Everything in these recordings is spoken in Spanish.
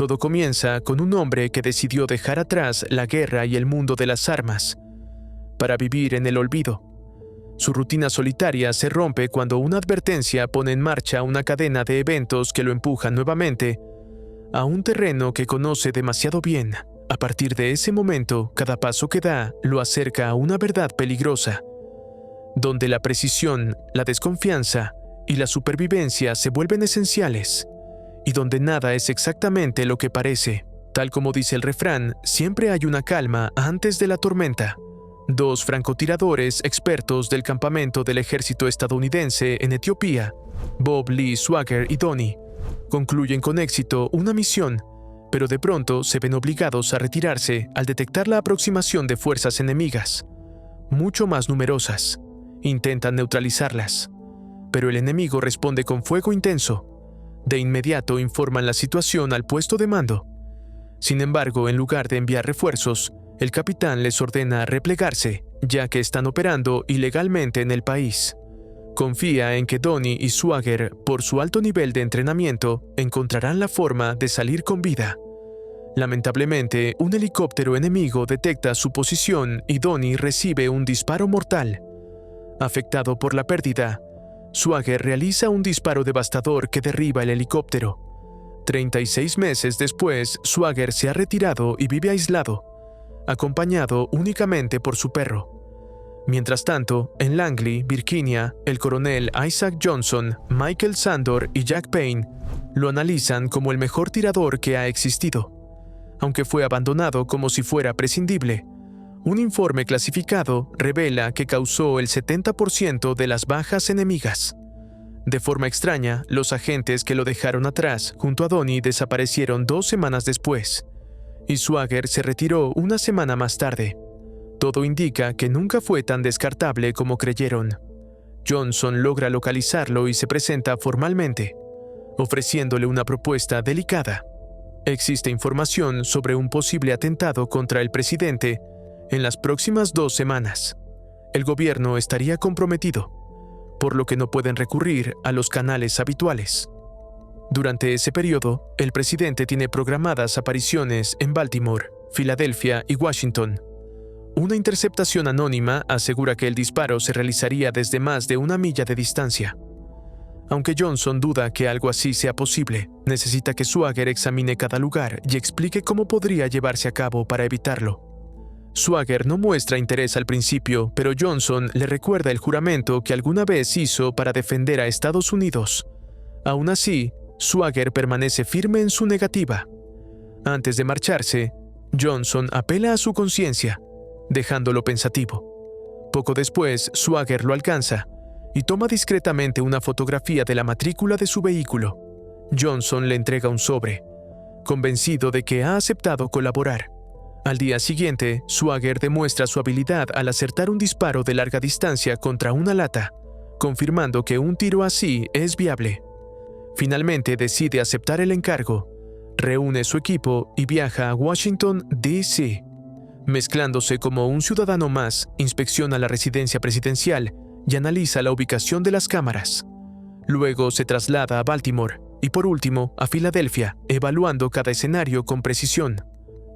Todo comienza con un hombre que decidió dejar atrás la guerra y el mundo de las armas para vivir en el olvido. Su rutina solitaria se rompe cuando una advertencia pone en marcha una cadena de eventos que lo empujan nuevamente a un terreno que conoce demasiado bien. A partir de ese momento, cada paso que da lo acerca a una verdad peligrosa, donde la precisión, la desconfianza y la supervivencia se vuelven esenciales, y donde nada es exactamente lo que parece. Tal como dice el refrán, siempre hay una calma antes de la tormenta. Dos francotiradores expertos del campamento del ejército estadounidense en Etiopía, Bob Lee Swagger y Donnie, concluyen con éxito una misión, pero de pronto se ven obligados a retirarse al detectar la aproximación de fuerzas enemigas, mucho más numerosas. Intentan neutralizarlas, pero el enemigo responde con fuego intenso. De inmediato informan la situación al puesto de mando. Sin embargo, en lugar de enviar refuerzos, el capitán les ordena replegarse, ya que están operando ilegalmente en el país. Confía en que Donnie y Swagger, por su alto nivel de entrenamiento, encontrarán la forma de salir con vida. Lamentablemente, un helicóptero enemigo detecta su posición y Donnie recibe un disparo mortal. Afectado por la pérdida, Swagger realiza un disparo devastador que derriba el helicóptero. 36 meses después, Swagger se ha retirado y vive aislado, acompañado únicamente por su perro. Mientras tanto, en Langley, Virginia, el coronel Isaac Johnson, Michael Sandor y Jack Payne lo analizan como el mejor tirador que ha existido, aunque fue abandonado como si fuera prescindible. Un informe clasificado revela que causó el 70% de las bajas enemigas. De forma extraña, los agentes que lo dejaron atrás junto a Donnie desaparecieron 2 semanas después, y Swagger se retiró una semana más tarde. Todo indica que nunca fue tan descartable como creyeron. Johnson logra localizarlo y se presenta formalmente, ofreciéndole una propuesta delicada. Existe información sobre un posible atentado contra el presidente en las próximas 2 semanas. El gobierno estaría comprometido, por lo que no pueden recurrir a los canales habituales. Durante ese periodo, el presidente tiene programadas apariciones en Baltimore, Filadelfia y Washington. Una interceptación anónima asegura que el disparo se realizaría desde más de 1 milla de distancia. Aunque Johnson duda que algo así sea posible, necesita que Swagger examine cada lugar y explique cómo podría llevarse a cabo para evitarlo. Swagger no muestra interés al principio, pero Johnson le recuerda el juramento que alguna vez hizo para defender a Estados Unidos. Aún así, Swagger permanece firme en su negativa. Antes de marcharse, Johnson apela a su conciencia, dejándolo pensativo. Poco después, Swagger lo alcanza y toma discretamente una fotografía de la matrícula de su vehículo. Johnson le entrega un sobre, convencido de que ha aceptado colaborar. Al día siguiente, Swagger demuestra su habilidad al acertar un disparo de larga distancia contra una lata, confirmando que un tiro así es viable. Finalmente decide aceptar el encargo, reúne su equipo y viaja a Washington, D.C. Mezclándose como un ciudadano más, inspecciona la residencia presidencial y analiza la ubicación de las cámaras. Luego se traslada a Baltimore y por último a Filadelfia, evaluando cada escenario con precisión.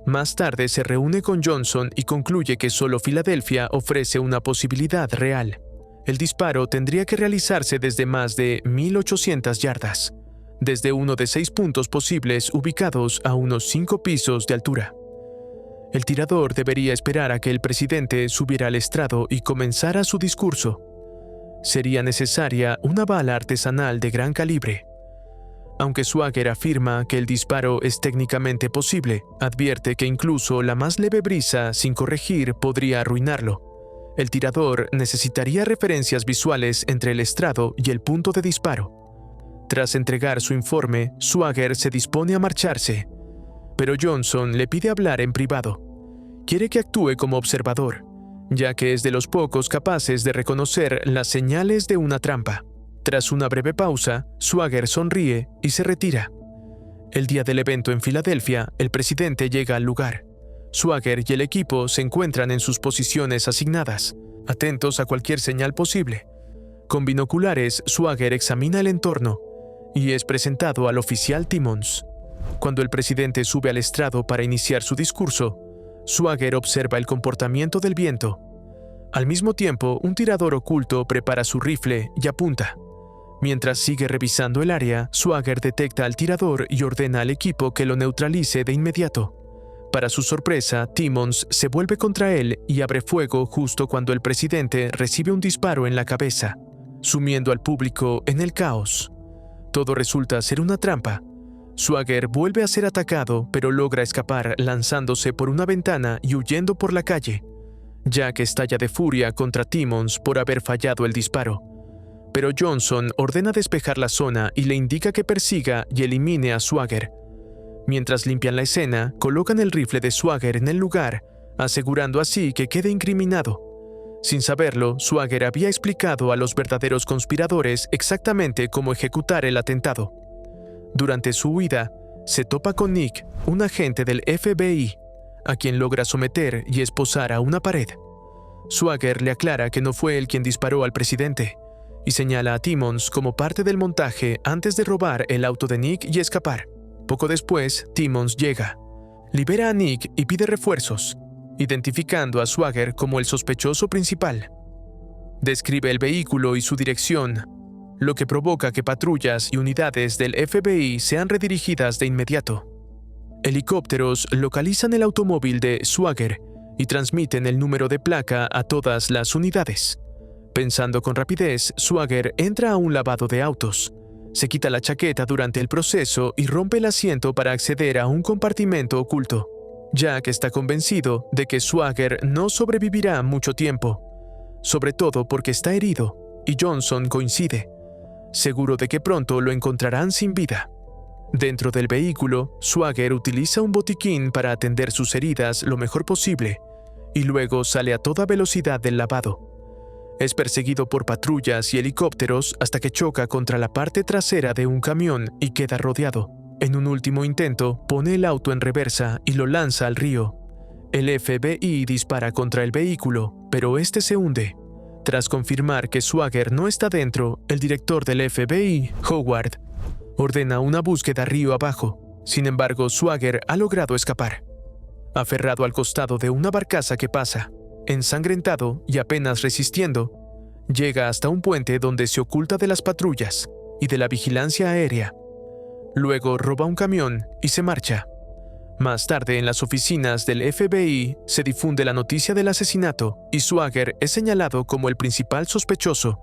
Más tarde se reúne con Johnson y concluye que solo Filadelfia ofrece una posibilidad real. El disparo tendría que realizarse desde más de 1.800 yardas, desde uno de 6 puntos posibles ubicados a unos 5 pisos de altura. El tirador debería esperar a que el presidente subiera al estrado y comenzara su discurso. Sería necesaria una bala artesanal de gran calibre. Aunque Swagger afirma que el disparo es técnicamente posible, advierte que incluso la más leve brisa sin corregir podría arruinarlo. El tirador necesitaría referencias visuales entre el estrado y el punto de disparo. Tras entregar su informe, Swagger se dispone a marcharse, pero Johnson le pide hablar en privado. Quiere que actúe como observador, ya que es de los pocos capaces de reconocer las señales de una trampa. Tras una breve pausa, Swagger sonríe y se retira. El día del evento en Filadelfia, el presidente llega al lugar. Swagger y el equipo se encuentran en sus posiciones asignadas, atentos a cualquier señal posible. Con binoculares, Swagger examina el entorno y es presentado al oficial Timmons. Cuando el presidente sube al estrado para iniciar su discurso, Swagger observa el comportamiento del viento. Al mismo tiempo, un tirador oculto prepara su rifle y apunta. Mientras sigue revisando el área, Swagger detecta al tirador y ordena al equipo que lo neutralice de inmediato. Para su sorpresa, Timmons se vuelve contra él y abre fuego justo cuando el presidente recibe un disparo en la cabeza, sumiendo al público en el caos. Todo resulta ser una trampa. Swagger vuelve a ser atacado, pero logra escapar lanzándose por una ventana y huyendo por la calle. Jack estalla de furia contra Timmons por haber fallado el disparo. Pero Johnson ordena despejar la zona y le indica que persiga y elimine a Swagger. Mientras limpian la escena, colocan el rifle de Swagger en el lugar, asegurando así que quede incriminado. Sin saberlo, Swagger había explicado a los verdaderos conspiradores exactamente cómo ejecutar el atentado. Durante su huida, se topa con Nick, un agente del FBI, a quien logra someter y esposar a una pared. Swagger le aclara que no fue él quien disparó al presidente, y señala a Timmons como parte del montaje antes de robar el auto de Nick y escapar. Poco después, Timmons llega, libera a Nick y pide refuerzos, identificando a Swagger como el sospechoso principal. Describe el vehículo y su dirección, lo que provoca que patrullas y unidades del FBI sean redirigidas de inmediato. Helicópteros localizan el automóvil de Swagger y transmiten el número de placa a todas las unidades. Pensando con rapidez, Swagger entra a un lavado de autos. Se quita la chaqueta durante el proceso y rompe el asiento para acceder a un compartimento oculto. Jack está convencido de que Swagger no sobrevivirá mucho tiempo, sobre todo porque está herido, y Johnson coincide, seguro de que pronto lo encontrarán sin vida. Dentro del vehículo, Swagger utiliza un botiquín para atender sus heridas lo mejor posible, y luego sale a toda velocidad del lavado. Es perseguido por patrullas y helicópteros hasta que choca contra la parte trasera de un camión y queda rodeado. En un último intento, pone el auto en reversa y lo lanza al río. El FBI dispara contra el vehículo, pero este se hunde. Tras confirmar que Swagger no está dentro, el director del FBI, Howard, ordena una búsqueda río abajo. Sin embargo, Swagger ha logrado escapar. Aferrado al costado de una barcaza que pasa, ensangrentado y apenas resistiendo, llega hasta un puente donde se oculta de las patrullas y de la vigilancia aérea. Luego roba un camión y se marcha. Más tarde, en las oficinas del FBI, se difunde la noticia del asesinato y Swagger es señalado como el principal sospechoso,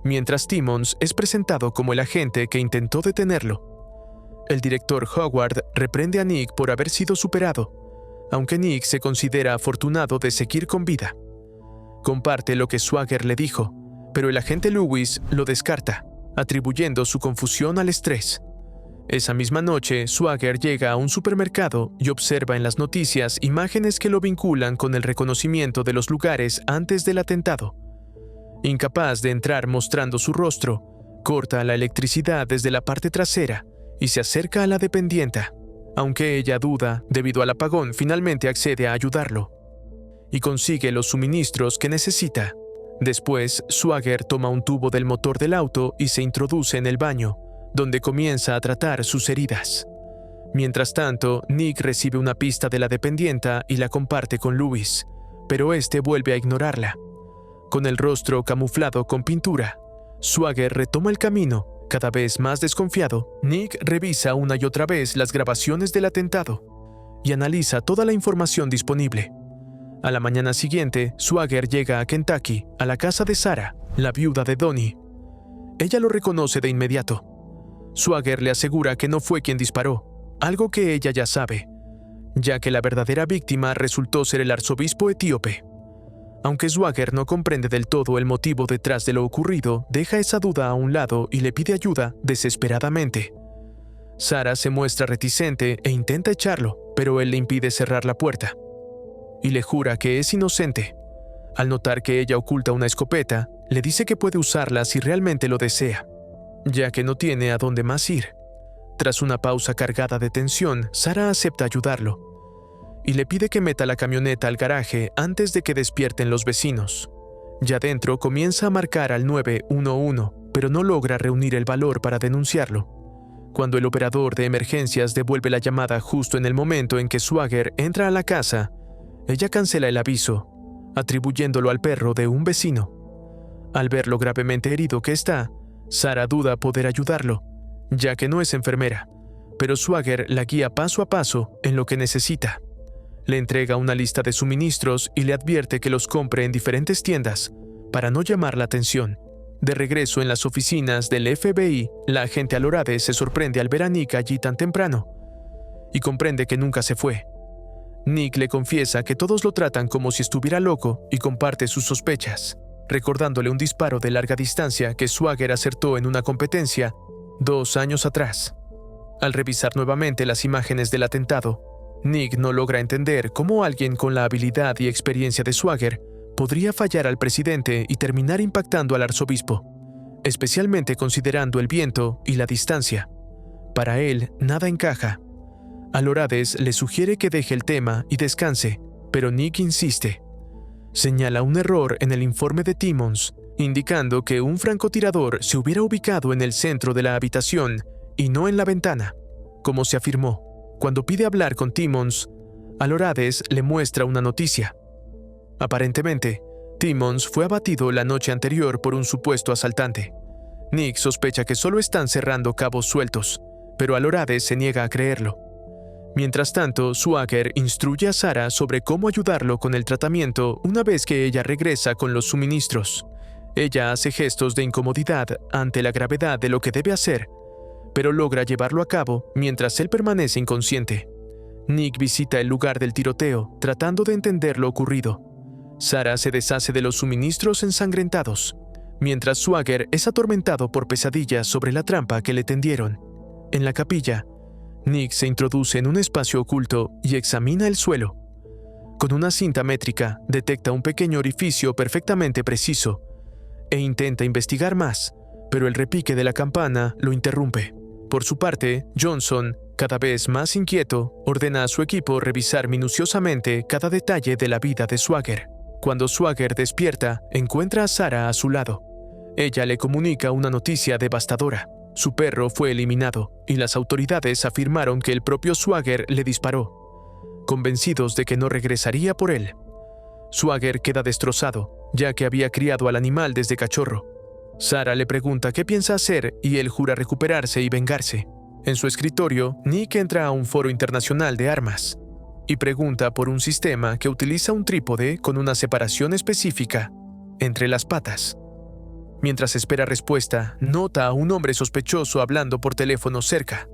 mientras Timmons es presentado como el agente que intentó detenerlo. El director Howard reprende a Nick por haber sido superado, aunque Nick se considera afortunado de seguir con vida. Comparte lo que Swagger le dijo, pero el agente Lewis lo descarta, atribuyendo su confusión al estrés. Esa misma noche, Swagger llega a un supermercado y observa en las noticias imágenes que lo vinculan con el reconocimiento de los lugares antes del atentado. Incapaz de entrar mostrando su rostro, corta la electricidad desde la parte trasera y se acerca a la dependienta. Aunque ella duda, debido al apagón, finalmente accede a ayudarlo y consigue los suministros que necesita. Después, Swagger toma un tubo del motor del auto y se introduce en el baño, donde comienza a tratar sus heridas. Mientras tanto, Nick recibe una pista de la dependienta y la comparte con Lewis, pero este vuelve a ignorarla. Con el rostro camuflado con pintura, Swagger retoma el camino. Cada vez más desconfiado, Nick revisa una y otra vez las grabaciones del atentado y analiza toda la información disponible. A la mañana siguiente, Swagger llega a Kentucky, a la casa de Sarah, la viuda de Donnie. Ella lo reconoce de inmediato. Swagger le asegura que no fue quien disparó, algo que ella ya sabe, ya que la verdadera víctima resultó ser el arzobispo etíope. Aunque Swagger no comprende del todo el motivo detrás de lo ocurrido, deja esa duda a un lado y le pide ayuda desesperadamente. Sarah se muestra reticente e intenta echarlo, pero él le impide cerrar la puerta y le jura que es inocente. Al notar que ella oculta una escopeta, le dice que puede usarla si realmente lo desea, ya que no tiene a dónde más ir. Tras una pausa cargada de tensión, Sarah acepta ayudarlo y le pide que meta la camioneta al garaje antes de que despierten los vecinos. Ya dentro comienza a marcar al 911, pero no logra reunir el valor para denunciarlo. Cuando el operador de emergencias devuelve la llamada justo en el momento en que Swagger entra a la casa, ella cancela el aviso, atribuyéndolo al perro de un vecino. Al ver lo gravemente herido que está, Sarah duda poder ayudarlo, ya que no es enfermera, pero Swagger la guía paso a paso en lo que necesita. Le entrega una lista de suministros y le advierte que los compre en diferentes tiendas para no llamar la atención. De regreso en las oficinas del FBI, la agente Alorade se sorprende al ver a Nick allí tan temprano y comprende que nunca se fue. Nick le confiesa que todos lo tratan como si estuviera loco y comparte sus sospechas, recordándole un disparo de larga distancia que Swagger acertó en una competencia 2 años atrás. Al revisar nuevamente las imágenes del atentado, Nick no logra entender cómo alguien con la habilidad y experiencia de Swagger podría fallar al presidente y terminar impactando al arzobispo, especialmente considerando el viento y la distancia. Para él, nada encaja. Alorades le sugiere que deje el tema y descanse, pero Nick insiste. Señala un error en el informe de Timmons, indicando que un francotirador se hubiera ubicado en el centro de la habitación y no en la ventana, como se afirmó. Cuando pide hablar con Timmons, Alorades le muestra una noticia. Aparentemente, Timmons fue abatido la noche anterior por un supuesto asaltante. Nick sospecha que solo están cerrando cabos sueltos, pero Alorades se niega a creerlo. Mientras tanto, Swagger instruye a Sarah sobre cómo ayudarlo con el tratamiento una vez que ella regresa con los suministros. Ella hace gestos de incomodidad ante la gravedad de lo que debe hacer, pero logra llevarlo a cabo mientras él permanece inconsciente. Nick visita el lugar del tiroteo, tratando de entender lo ocurrido. Sarah se deshace de los suministros ensangrentados, mientras Swagger es atormentado por pesadillas sobre la trampa que le tendieron. En la capilla, Nick se introduce en un espacio oculto y examina el suelo. Con una cinta métrica, detecta un pequeño orificio perfectamente preciso e intenta investigar más, pero el repique de la campana lo interrumpe. Por su parte, Johnson, cada vez más inquieto, ordena a su equipo revisar minuciosamente cada detalle de la vida de Swagger. Cuando Swagger despierta, encuentra a Sarah a su lado. Ella le comunica una noticia devastadora. Su perro fue eliminado, y las autoridades afirmaron que el propio Swagger le disparó, convencidos de que no regresaría por él. Swagger queda destrozado, ya que había criado al animal desde cachorro. Sarah le pregunta qué piensa hacer y él jura recuperarse y vengarse. En su escritorio, Nick entra a un foro internacional de armas y pregunta por un sistema que utiliza un trípode con una separación específica entre las patas. Mientras espera respuesta, nota a un hombre sospechoso hablando por teléfono cerca,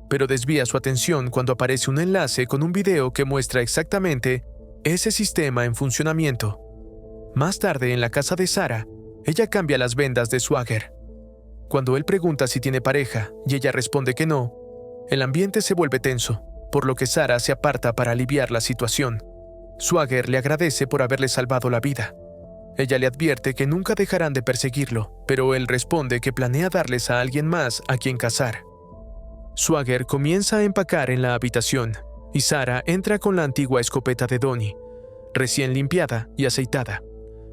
pero desvía su atención cuando aparece un enlace con un video que muestra exactamente ese sistema en funcionamiento. Más tarde, en la casa de Sarah, ella cambia las vendas de Swagger. Cuando él pregunta si tiene pareja y ella responde que no, el ambiente se vuelve tenso, por lo que Sarah se aparta para aliviar la situación. Swagger le agradece por haberle salvado la vida. Ella le advierte que nunca dejarán de perseguirlo, pero él responde que planea darles a alguien más a quien cazar. Swagger comienza a empacar en la habitación, y Sarah entra con la antigua escopeta de Donnie, recién limpiada y aceitada.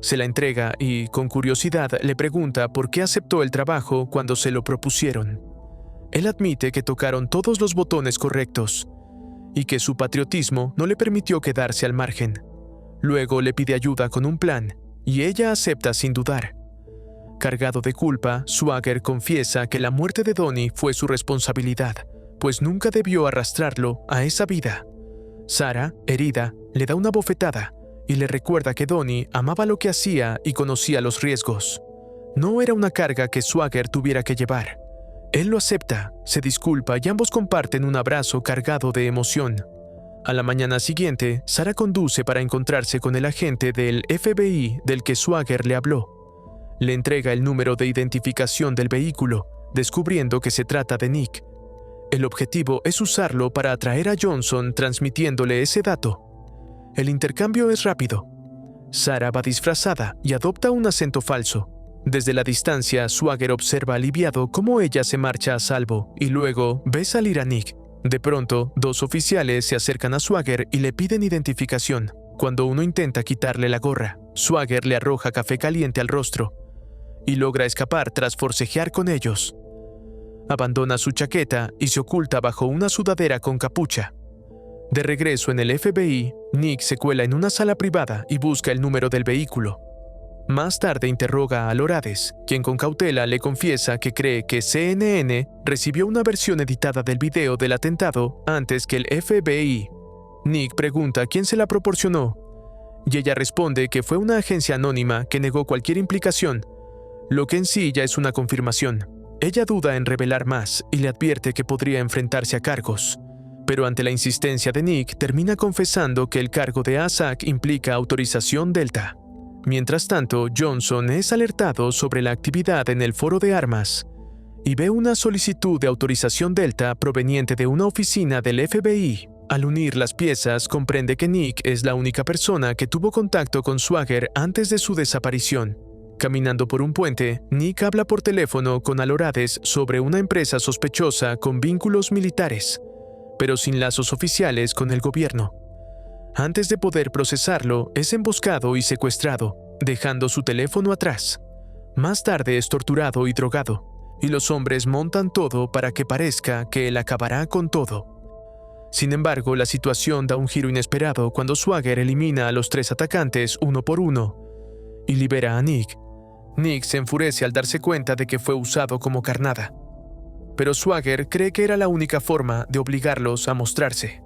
Se la entrega y, con curiosidad, le pregunta por qué aceptó el trabajo cuando se lo propusieron. Él admite que tocaron todos los botones correctos y que su patriotismo no le permitió quedarse al margen. Luego le pide ayuda con un plan, y ella acepta sin dudar. Cargado de culpa, Swagger confiesa que la muerte de Donnie fue su responsabilidad, pues nunca debió arrastrarlo a esa vida. Sarah, herida, le da una bofetada y le recuerda que Donnie amaba lo que hacía y conocía los riesgos. No era una carga que Swagger tuviera que llevar. Él lo acepta, se disculpa y ambos comparten un abrazo cargado de emoción. A la mañana siguiente, Sarah conduce para encontrarse con el agente del FBI del que Swagger le habló. Le entrega el número de identificación del vehículo, descubriendo que se trata de Nick. El objetivo es usarlo para atraer a Johnson transmitiéndole ese dato. El intercambio es rápido. Sarah va disfrazada y adopta un acento falso. Desde la distancia, Swagger observa aliviado cómo ella se marcha a salvo y luego ve salir a Nick. De pronto, 2 oficiales se acercan a Swagger y le piden identificación. Cuando uno intenta quitarle la gorra, Swagger le arroja café caliente al rostro y logra escapar tras forcejear con ellos. Abandona su chaqueta y se oculta bajo una sudadera con capucha. De regreso en el FBI, Nick se cuela en una sala privada y busca el número del vehículo. Más tarde interroga a Lorades, quien con cautela le confiesa que cree que CNN recibió una versión editada del video del atentado antes que el FBI. Nick pregunta quién se la proporcionó, y ella responde que fue una agencia anónima que negó cualquier implicación, lo que en sí ya es una confirmación. Ella duda en revelar más y le advierte que podría enfrentarse a cargos, pero ante la insistencia de Nick termina confesando que el cargo de ASAC implica autorización Delta. Mientras tanto, Johnson es alertado sobre la actividad en el foro de armas y ve una solicitud de autorización Delta proveniente de una oficina del FBI. Al unir las piezas, comprende que Nick es la única persona que tuvo contacto con Swagger antes de su desaparición. Caminando por un puente, Nick habla por teléfono con Alorades sobre una empresa sospechosa con vínculos militares, pero sin lazos oficiales con el gobierno. Antes de poder procesarlo, es emboscado y secuestrado, dejando su teléfono atrás. Más tarde es torturado y drogado, y los hombres montan todo para que parezca que él acabará con todo. Sin embargo, la situación da un giro inesperado cuando Swagger elimina a los 3 atacantes uno por uno y libera a Nick. Nick se enfurece al darse cuenta de que fue usado como carnada, pero Swagger cree que era la única forma de obligarlos a mostrarse.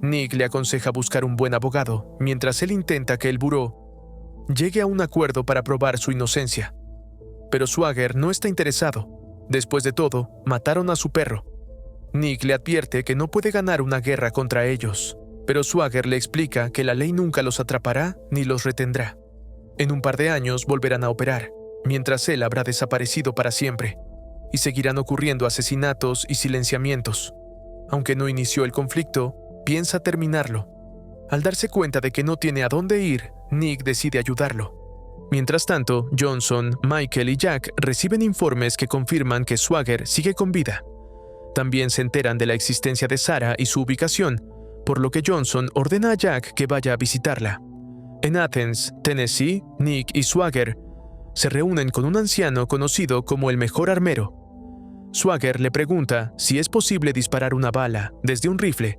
Nick le aconseja buscar un buen abogado, mientras él intenta que el buró llegue a un acuerdo para probar su inocencia. Pero Swagger no está interesado. Después de todo, mataron a su perro. Nick le advierte que no puede ganar una guerra contra ellos, pero Swagger le explica que la ley nunca los atrapará ni los retendrá. En un par de años volverán a operar, mientras él habrá desaparecido para siempre, y seguirán ocurriendo asesinatos y silenciamientos. Aunque no inició el conflicto, piensa terminarlo. Al darse cuenta de que no tiene a dónde ir, Nick decide ayudarlo. Mientras tanto, Johnson, Michael y Jack reciben informes que confirman que Swagger sigue con vida. También se enteran de la existencia de Sarah y su ubicación, por lo que Johnson ordena a Jack que vaya a visitarla. En Athens, Tennessee, Nick y Swagger se reúnen con un anciano conocido como el mejor armero. Swagger le pregunta si es posible disparar una bala desde un rifle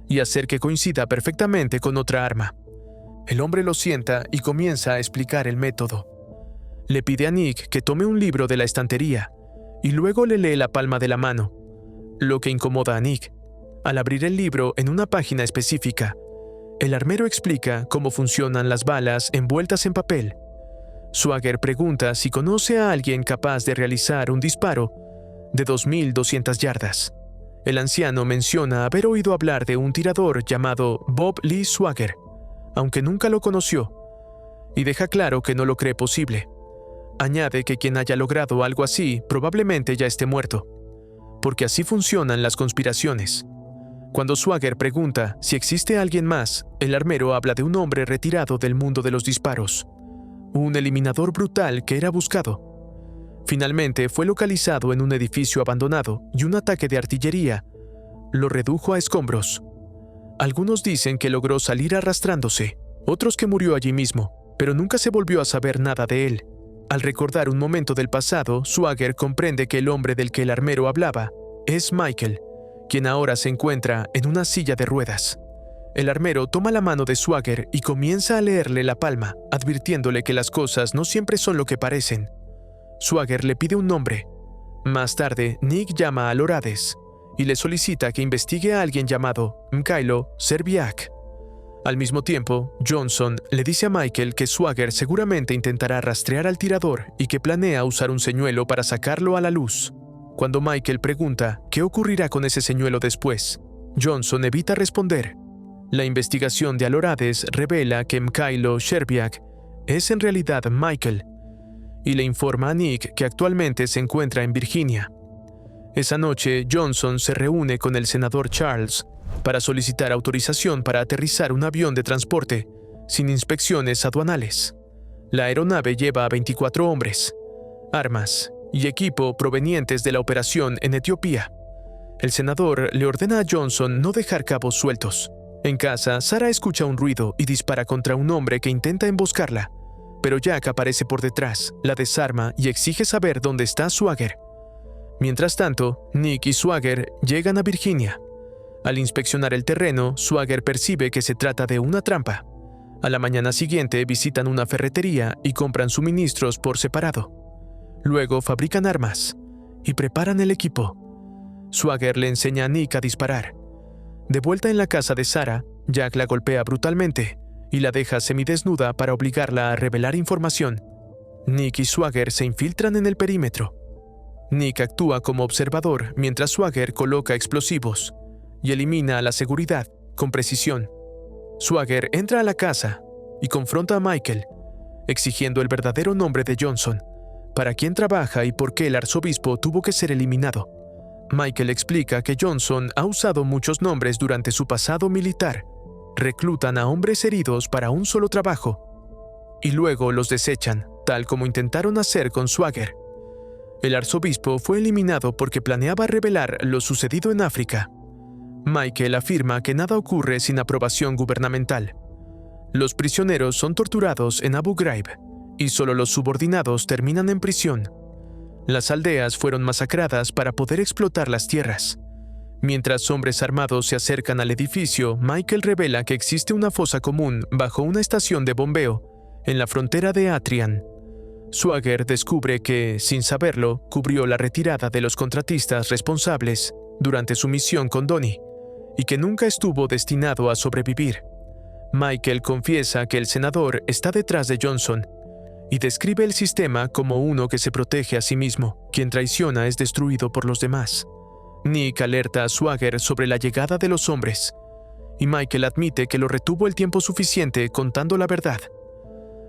y hacer que coincida perfectamente con otra arma. El hombre lo sienta y comienza a explicar el método. Le pide a Nick que tome un libro de la estantería y luego le lee la palma de la mano, lo que incomoda a Nick. Al abrir el libro en una página específica, el armero explica cómo funcionan las balas envueltas en papel. Swagger pregunta si conoce a alguien capaz de realizar un disparo de 2.200 yardas. El anciano menciona haber oído hablar de un tirador llamado Bob Lee Swagger, aunque nunca lo conoció, y deja claro que no lo cree posible. Añade que quien haya logrado algo así probablemente ya esté muerto, porque así funcionan las conspiraciones. Cuando Swagger pregunta si existe alguien más, el armero habla de un hombre retirado del mundo de los disparos, un eliminador brutal que era buscado. Finalmente fue localizado en un edificio abandonado y un ataque de artillería lo redujo a escombros. Algunos dicen que logró salir arrastrándose, otros que murió allí mismo, pero nunca se volvió a saber nada de él. Al recordar un momento del pasado, Swagger comprende que el hombre del que el armero hablaba es Michael, quien ahora se encuentra en una silla de ruedas. El armero toma la mano de Swagger y comienza a leerle la palma, advirtiéndole que las cosas no siempre son lo que parecen. Swagger le pide un nombre. Más tarde, Nick llama a Lorades y le solicita que investigue a alguien llamado Mykhailo Serbiak. Al mismo tiempo, Johnson le dice a Michael que Swagger seguramente intentará rastrear al tirador y que planea usar un señuelo para sacarlo a la luz. Cuando Michael pregunta qué ocurrirá con ese señuelo después, Johnson evita responder. La investigación de Alorades revela que Mykhailo Serbiak es en realidad Michael, y le informa a Nick que actualmente se encuentra en Virginia. Esa noche, Johnson se reúne con el senador Charles para solicitar autorización para aterrizar un avión de transporte sin inspecciones aduanales. La aeronave lleva a 24 hombres, armas y equipo provenientes de la operación en Etiopía. El senador le ordena a Johnson no dejar cabos sueltos. En casa, Sarah escucha un ruido y dispara contra un hombre que intenta emboscarla, pero Jack aparece por detrás, la desarma y exige saber dónde está Swagger. Mientras tanto, Nick y Swagger llegan a Virginia. Al inspeccionar el terreno, Swagger percibe que se trata de una trampa. A la mañana siguiente visitan una ferretería y compran suministros por separado. Luego fabrican armas y preparan el equipo. Swagger le enseña a Nick a disparar. De vuelta en la casa de Sarah, Jack la golpea brutalmente y la deja semidesnuda para obligarla a revelar información. Nick y Swagger se infiltran en el perímetro. Nick actúa como observador mientras Swagger coloca explosivos y elimina a la seguridad con precisión. Swagger entra a la casa y confronta a Michael, exigiendo el verdadero nombre de Johnson, para quién trabaja y por qué el arzobispo tuvo que ser eliminado. Michael explica que Johnson ha usado muchos nombres durante su pasado militar. Reclutan a hombres heridos para un solo trabajo y luego los desechan, tal como intentaron hacer con Swagger. El arzobispo fue eliminado porque planeaba revelar lo sucedido en África. Michael afirma que nada ocurre sin aprobación gubernamental. Los prisioneros son torturados en Abu Ghraib y solo los subordinados terminan en prisión. Las aldeas fueron masacradas para poder explotar las tierras. Mientras hombres armados se acercan al edificio, Michael revela que existe una fosa común bajo una estación de bombeo en la frontera de Atrian. Swagger descubre que, sin saberlo, cubrió la retirada de los contratistas responsables durante su misión con Donnie y que nunca estuvo destinado a sobrevivir. Michael confiesa que el senador está detrás de Johnson y describe el sistema como uno que se protege a sí mismo. Quien traiciona es destruido por los demás. Nick alerta a Swagger sobre la llegada de los hombres, y Michael admite que lo retuvo el tiempo suficiente contando la verdad.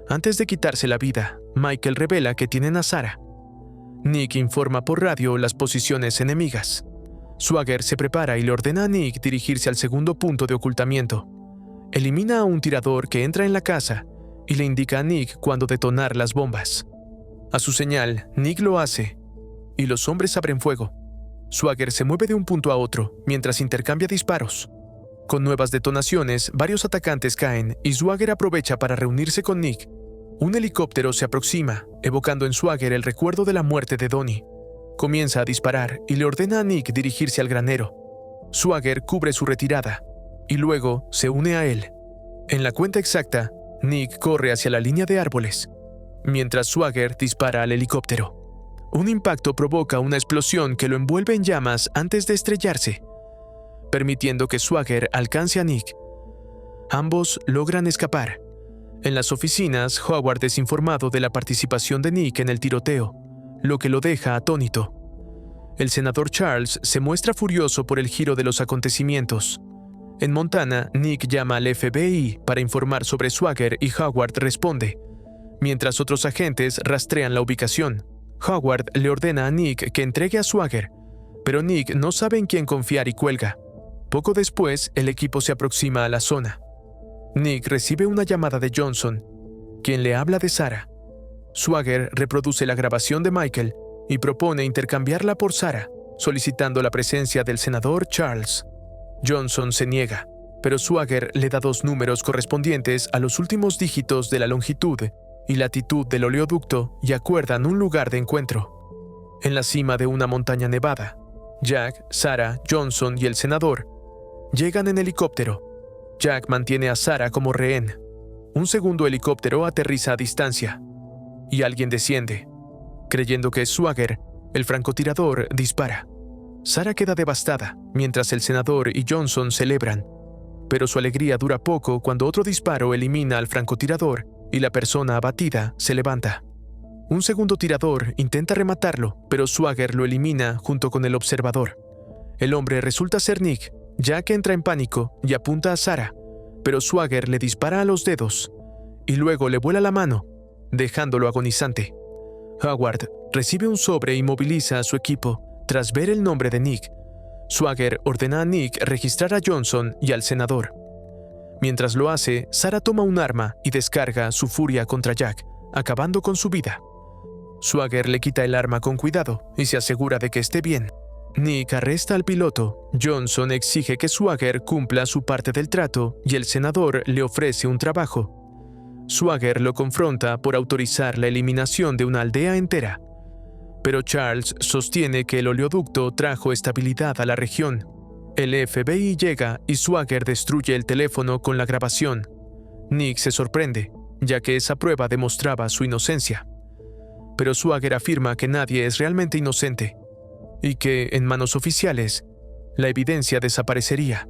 Antes de quitarse la vida, Michael revela que tienen a Sarah. Nick informa por radio las posiciones enemigas. Swagger se prepara y le ordena a Nick dirigirse al segundo punto de ocultamiento. Elimina a un tirador que entra en la casa y le indica a Nick cuándo detonar las bombas. A su señal, Nick lo hace, y los hombres abren fuego. Swagger se mueve de un punto a otro mientras intercambia disparos. Con nuevas detonaciones, varios atacantes caen y Swagger aprovecha para reunirse con Nick. Un helicóptero se aproxima, evocando en Swagger el recuerdo de la muerte de Donnie. Comienza a disparar y le ordena a Nick dirigirse al granero. Swagger cubre su retirada y luego se une a él. En la cuenta exacta, Nick corre hacia la línea de árboles, mientras Swagger dispara al helicóptero. Un impacto provoca una explosión que lo envuelve en llamas antes de estrellarse, permitiendo que Swagger alcance a Nick. Ambos logran escapar. En las oficinas, Howard es informado de la participación de Nick en el tiroteo, lo que lo deja atónito. El senador Charles se muestra furioso por el giro de los acontecimientos. En Montana, Nick llama al FBI para informar sobre Swagger y Howard responde, mientras otros agentes rastrean la ubicación. Howard le ordena a Nick que entregue a Swagger, pero Nick no sabe en quién confiar y cuelga. Poco después, el equipo se aproxima a la zona. Nick recibe una llamada de Johnson, quien le habla de Sarah. Swagger reproduce la grabación de Michael y propone intercambiarla por Sarah, solicitando la presencia del senador Charles. Johnson se niega, pero Swagger le da 2 números correspondientes a los últimos dígitos de la longitud y latitud del oleoducto y acuerdan un lugar de encuentro. En la cima de una montaña nevada, Jack, Sarah, Johnson y el senador llegan en helicóptero. Jack mantiene a Sarah como rehén. Un segundo helicóptero aterriza a distancia y alguien desciende. Creyendo que es Swagger, el francotirador dispara. Sarah queda devastada, mientras el senador y Johnson celebran. Pero su alegría dura poco cuando otro disparo elimina al francotirador y la persona abatida se levanta. Un segundo tirador intenta rematarlo, pero Swagger lo elimina junto con el observador. El hombre resulta ser Nick. Jack entra en pánico y apunta a Sarah, pero Swagger le dispara a los dedos y luego le vuela la mano, dejándolo agonizante. Howard recibe un sobre y moviliza a su equipo tras ver el nombre de Nick. Swagger ordena a Nick registrar a Johnson y al senador. Mientras lo hace, Sarah toma un arma y descarga su furia contra Jack, acabando con su vida. Swagger le quita el arma con cuidado y se asegura de que esté bien. Nick arresta al piloto. Johnson exige que Swagger cumpla su parte del trato y el senador le ofrece un trabajo. Swagger lo confronta por autorizar la eliminación de una aldea entera. Pero Charles sostiene que el oleoducto trajo estabilidad a la región. El FBI llega y Swagger destruye el teléfono con la grabación. Nick se sorprende, ya que esa prueba demostraba su inocencia. Pero Swagger afirma que nadie es realmente inocente y que, en manos oficiales, la evidencia desaparecería.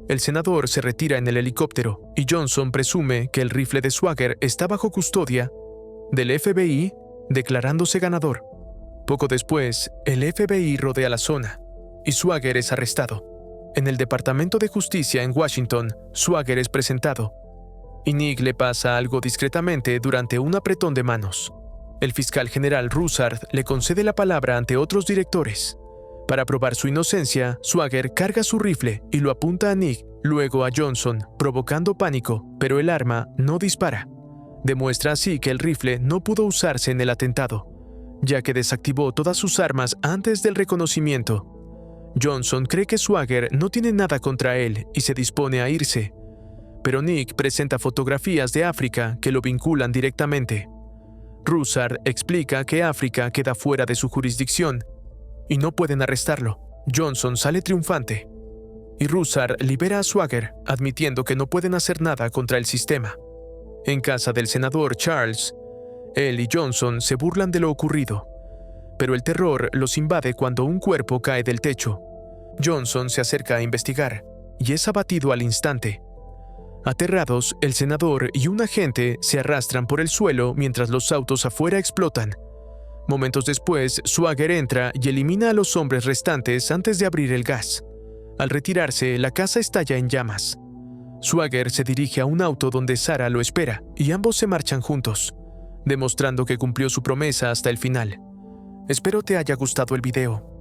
El senador se retira en el helicóptero y Johnson presume que el rifle de Swagger está bajo custodia del FBI, declarándose ganador. Poco después, el FBI rodea la zona y Swagger es arrestado. En el Departamento de Justicia en Washington, Swagger es presentado y Nick le pasa algo discretamente durante un apretón de manos. El fiscal general Russard le concede la palabra ante otros directores. Para probar su inocencia, Swagger carga su rifle y lo apunta a Nick, luego a Johnson, provocando pánico, pero el arma no dispara. Demuestra así que el rifle no pudo usarse en el atentado, ya que desactivó todas sus armas antes del reconocimiento. Johnson cree que Swagger no tiene nada contra él y se dispone a irse, pero Nick presenta fotografías de África que lo vinculan directamente. Russard explica que África queda fuera de su jurisdicción y no pueden arrestarlo. Johnson sale triunfante y Russard libera a Swagger, admitiendo que no pueden hacer nada contra el sistema. En casa del senador Charles, él y Johnson se burlan de lo ocurrido, pero el terror los invade cuando un cuerpo cae del techo. Johnson se acerca a investigar y es abatido al instante. Aterrados, el senador y un agente se arrastran por el suelo mientras los autos afuera explotan. Momentos después, Swagger entra y elimina a los hombres restantes antes de abrir el gas. Al retirarse, la casa estalla en llamas. Swagger se dirige a un auto donde Sarah lo espera y ambos se marchan juntos, demostrando que cumplió su promesa hasta el final. Espero te haya gustado el video.